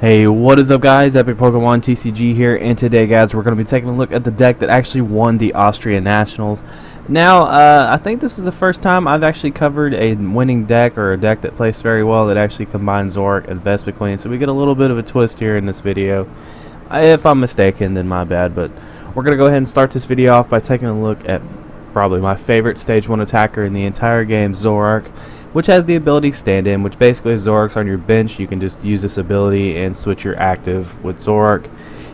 Hey, what is up guys? Epic Pokemon TCG here, and today guys we're going to be taking a look at the deck that actually won the Austria Nationals. Now, I think this is the first time I've actually covered a winning deck, or a deck that plays very well that actually combines Zork and Vespiquen, so we get a little bit of a twist here in this video. If I'm mistaken, then my bad, but we're going to go ahead and start this video off by taking a look at probably my favorite Stage 1 attacker in the entire game, Zork, which has the ability Stand-In, which basically is Zork's on your bench. You can just use this ability and switch your active with Zork.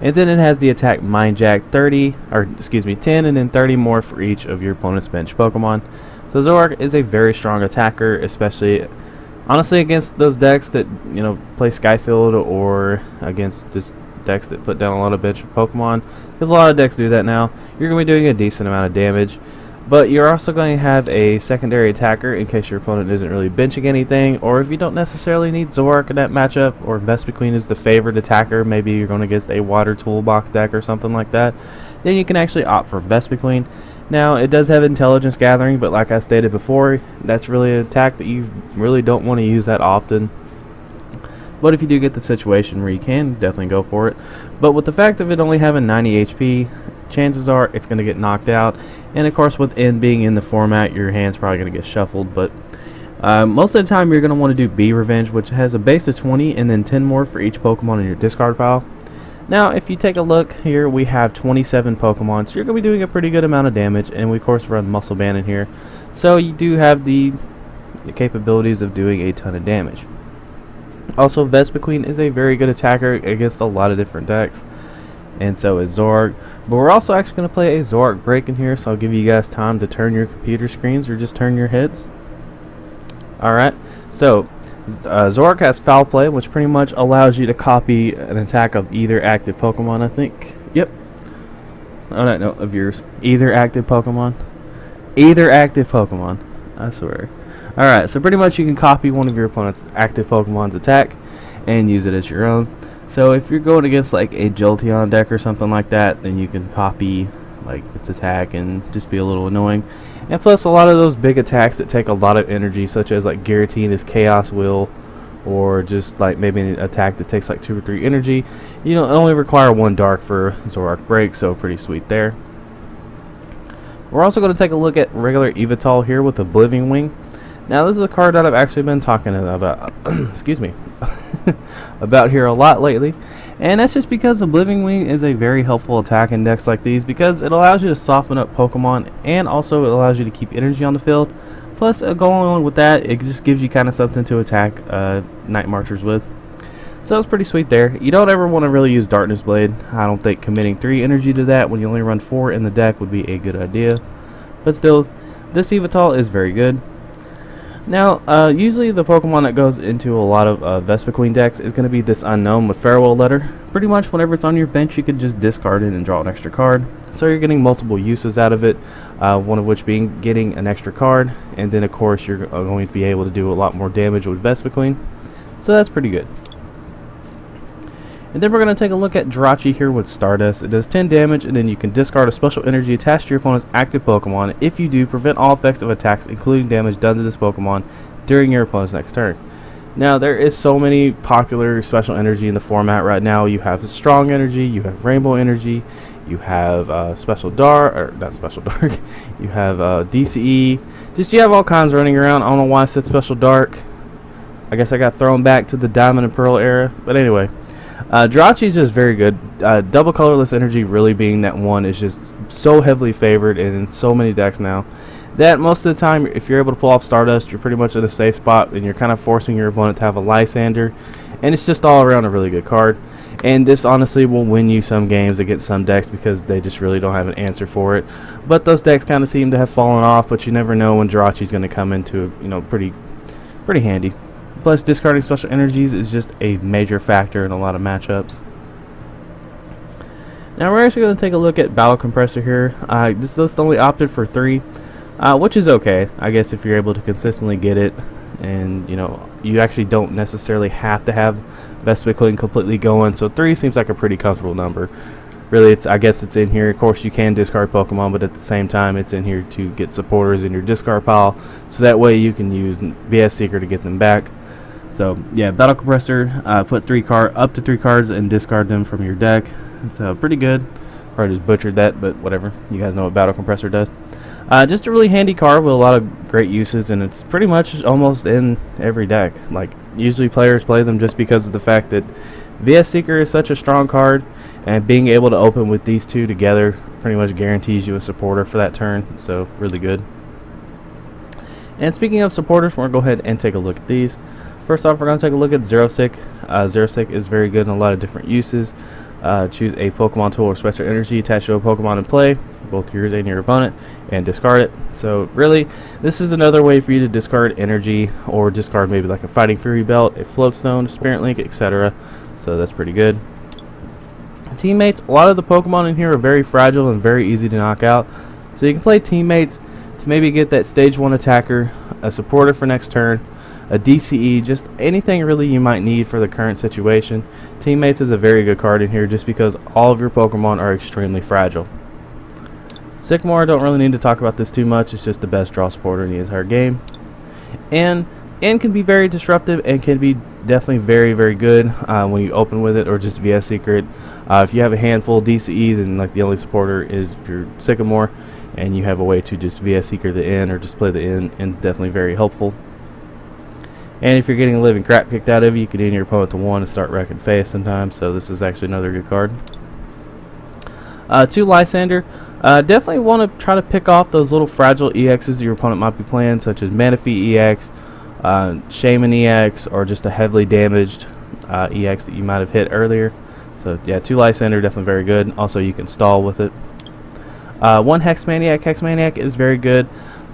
And then it has the attack Mind Jack 10, and then 30 more for each of your opponent's bench Pokemon. So Zork is a very strong attacker, especially honestly against those decks that play Skyfield, or against just decks that put down a lot of bench Pokemon, because a lot of decks do that now. You're going to be doing a decent amount of damage. But you're also going to have a secondary attacker in case your opponent isn't really benching anything, or if you don't necessarily need Zork in that matchup, or Vespiquen is the favored attacker, maybe you're going against a water toolbox deck or something like that, then you can actually opt for Vespiquen. Now, it does have intelligence gathering, but like I stated before, that's really an attack that you really don't want to use that often. But if you do get the situation where you can, definitely go for it. But with the fact of it only having 90 HP, chances are it's going to get knocked out. And of course, with N being in the format, your hand's probably going to get shuffled. But most of the time, you're going to want to do B Revenge, which has a base of 20 and then 10 more for each Pokemon in your discard pile. Now, if you take a look here, we have 27 Pokemon, so you're going to be doing a pretty good amount of damage. And we, of course, run Muscle Band in here. So you do have the capabilities of doing a ton of damage. Also, Vespiquen is a very good attacker against a lot of different decks, and so is Zorg. But we're also actually going to play a Zork Break in here, so I'll give you guys time to turn your computer screens or just turn your heads. Alright, so Zork has Foul Play, which pretty much allows you to copy an attack of either active Pokemon, I think. Yep. Oh, no, of yours. Either active Pokemon. Either active Pokemon. I swear. Alright, so pretty much you can copy one of your opponent's active Pokemon's attack and use it as your own. So if you're going against like a Jolteon deck or something like that, then you can copy like its attack and just be a little annoying. And plus, a lot of those big attacks that take a lot of energy, such as like Guillotine, Chaos Will, or just like maybe an attack that takes like 2 or 3 energy, it only require 1 dark for Zork Break, so pretty sweet there. We're also going to take a look at regular Eva Tall here with Oblivion Wing. Now, this is a card that I've actually been talking about, excuse me, about here a lot lately, and that's just because Oblivion Wing is a very helpful attack in decks like these, because it allows you to soften up Pokemon, and also it allows you to keep energy on the field. Plus, going on with that, it just gives you kind of something to attack Night Marchers with. So it's pretty sweet there. You don't ever want to really use Darkness Blade. I don't think committing 3 energy to that when you only run 4 in the deck would be a good idea. But still, this Eva Tall is very good. Now, usually the Pokemon that goes into a lot of Vespiquen decks is going to be this Unknown with Farewell Letter. Pretty much whenever it's on your bench, you can just discard it and draw an extra card. So you're getting multiple uses out of it, one of which being getting an extra card. And then, of course, you're going to be able to do a lot more damage with Vespiquen. So that's pretty good. And then we're going to take a look at Jirachi here with Stardust. It does 10 damage, and then you can discard a special energy attached to your opponent's active Pokemon. If you do, prevent all effects of attacks, including damage done to this Pokemon, during your opponent's next turn. Now, there is so many popular special energy in the format right now. You have Strong Energy, you have Rainbow Energy, you have Special Dark, or not Special Dark, you have DCE. Just, you have all kinds running around. I don't know why I said Special Dark. I guess I got thrown back to the Diamond and Pearl era, but anyway. Jirachi is just very good. Double Colorless Energy really being that one is just so heavily favored in so many decks now that most of the time, if you're able to pull off Stardust, you're pretty much in a safe spot, and you're kind of forcing your opponent to have a Lysander, and it's just all around a really good card. And this honestly will win you some games against some decks, because they just really don't have an answer for it. But those decks kind of seem to have fallen off, but you never know when Jirachi's going to come into pretty handy. Plus, discarding special energies is just a major factor in a lot of matchups. Now, we're actually going to take a look at Battle Compressor here. This list only opted for 3, which is okay, I guess, if you're able to consistently get it. And, you actually don't necessarily have to have Vespiquen completely going. So 3 seems like a pretty comfortable number. Really, I guess it's in here. Of course, you can discard Pokemon, but at the same time, it's in here to get supporters in your discard pile. So that way you can use VS Seeker to get them back. So yeah, Battle Compressor, put up to 3 cards and discard them from your deck. So pretty good. Probably just butchered that, but whatever. You guys know what Battle Compressor does. Just a really handy card with a lot of great uses, and it's pretty much almost in every deck. Like, usually players play them just because of the fact that VS Seeker is such a strong card, and being able to open with these two together pretty much guarantees you a supporter for that turn. So really good. And speaking of supporters, we're going to go ahead and take a look at these. First off, we're going to take a look at Zerosic. Zerosic is very good in a lot of different uses. Choose a Pokemon tool or special energy attached to a Pokemon in play, both yours and your opponent, and discard it. So really, this is another way for you to discard energy, or discard maybe like a Fighting Fury Belt, a Float Stone, a Spirit Link, etc. So that's pretty good. Teammates, a lot of the Pokemon in here are very fragile and very easy to knock out. So you can play Teammates to maybe get that stage 1 attacker, a supporter for next turn, a DCE, just anything really you might need for the current situation. Teammates is a very good card in here just because all of your Pokemon are extremely fragile. Sycamore, I don't really need to talk about this too much. It's just the best draw supporter in the entire game. And can be very disruptive and can be definitely very, very good when you open with it or just VS Secret. If you have a handful of DCEs and like the only supporter is your Sycamore, and you have a way to just VS Seeker the N or just play the N, it's definitely very helpful. And if you're getting a living crap kicked out of you, you can end your opponent to 1 and start wrecking face sometimes. So this is actually another good card. 2 Lysander. Definitely want to try to pick off those little fragile EXs your opponent might be playing, such as Manaphy EX, Shaman EX, or just a heavily damaged EX that you might have hit earlier. So yeah, 2 Lysander, definitely very good. Also, you can stall with it. 1 Hexmaniac. Hexmaniac is very good.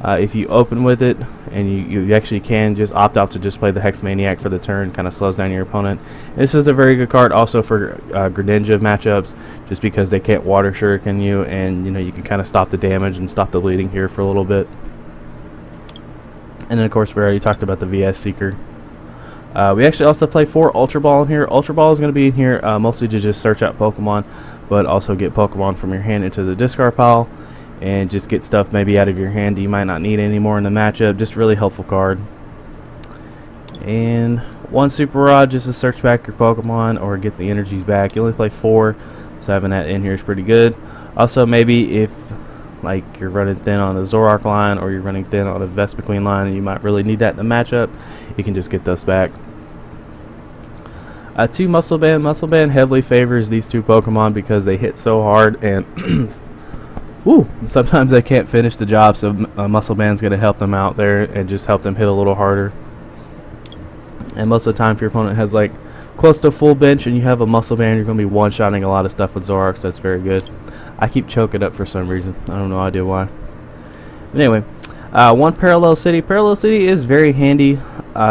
If you open with it, and you actually can just opt out to just play the Hexmaniac for the turn, kind of slows down your opponent. This is a very good card also for Greninja matchups, just because they can't Water Shuriken you, and you can kind of stop the damage and stop the bleeding here for a little bit. And then of course we already talked about the VS Seeker. We actually also play 4 Ultra Ball in here. Ultra Ball is going to be in here mostly to just search out Pokemon, but also get Pokemon from your hand into the discard pile, and just get stuff maybe out of your hand that you might not need anymore in the matchup. Just really helpful card. And 1 Super Rod just to search back your Pokemon or get the energies back. You only play 4, so having that in here is pretty good. Also, maybe if like you're running thin on a Zoroark line, or you're running thin on a Vespiquen line and you might really need that in the matchup, you can just get those back. 2 Muscle Band. Muscle Band heavily favors these 2 Pokemon because they hit so hard, and sometimes they can't finish the job, so Muscle Band's going to help them out there and just help them hit a little harder. And most of the time, if your opponent has like close to a full bench and you have a Muscle Band, you're going to be one-shotting a lot of stuff with Zork, so that's very good. I keep choking up for some reason. I don't know idea why. But anyway, 1 Parallel City. Parallel City is very handy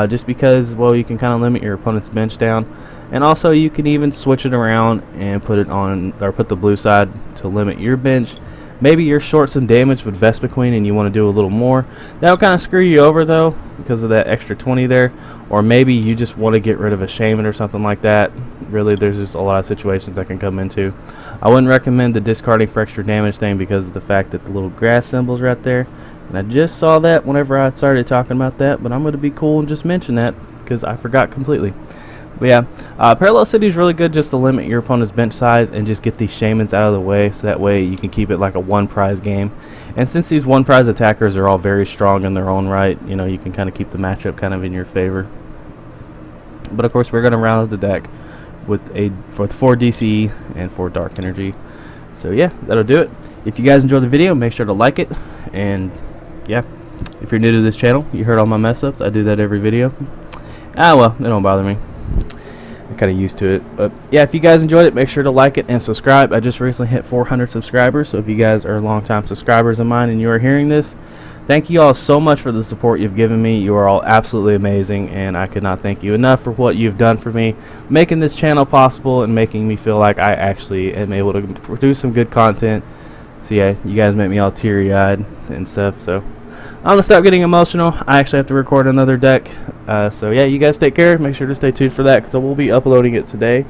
just because, well, you can kind of limit your opponent's bench down. And also you can even switch it around and put it on, or put the blue side to limit your bench. Maybe you're short some damage with Vespiquen and you want to do a little more. That'll kind of screw you over though, because of that extra 20 there. Or maybe you just want to get rid of a Shaman or something like that. Really, there's just a lot of situations that can come into. I wouldn't recommend the discarding for extra damage thing because of the fact that the little grass symbol's right there. And I just saw that whenever I started talking about that, but I'm going to be cool and just mention that because I forgot completely. But yeah, Parallel City is really good just to limit your opponent's bench size and just get these Shamans out of the way, so that way you can keep it like a 1-prize game. And since these 1-prize attackers are all very strong in their own right, you can kind of keep the matchup kind of in your favor. But of course, we're going to round out the deck with for 4 DCE and 4 Dark Energy. So yeah, that'll do it. If you guys enjoyed the video, make sure to like it. And yeah, if you're new to this channel, you heard all my mess ups. I do that every video. Well, it don't bother me. I'm kind of used to it. But yeah, if you guys enjoyed it, make sure to like it and subscribe. I just recently hit 400 subscribers, so if you guys are longtime subscribers of mine and you are hearing this, thank you all so much for the support you've given me. You are all absolutely amazing, and I could not thank you enough for what you've done for me, making this channel possible and making me feel like I actually am able to produce some good content. So yeah, you guys make me all teary-eyed and stuff, so I'm going to stop getting emotional. I actually have to record another deck. So yeah, you guys take care. Make sure to stay tuned for that because I will be uploading it today.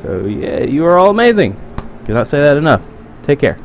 So yeah, you are all amazing. Cannot say that enough. Take care.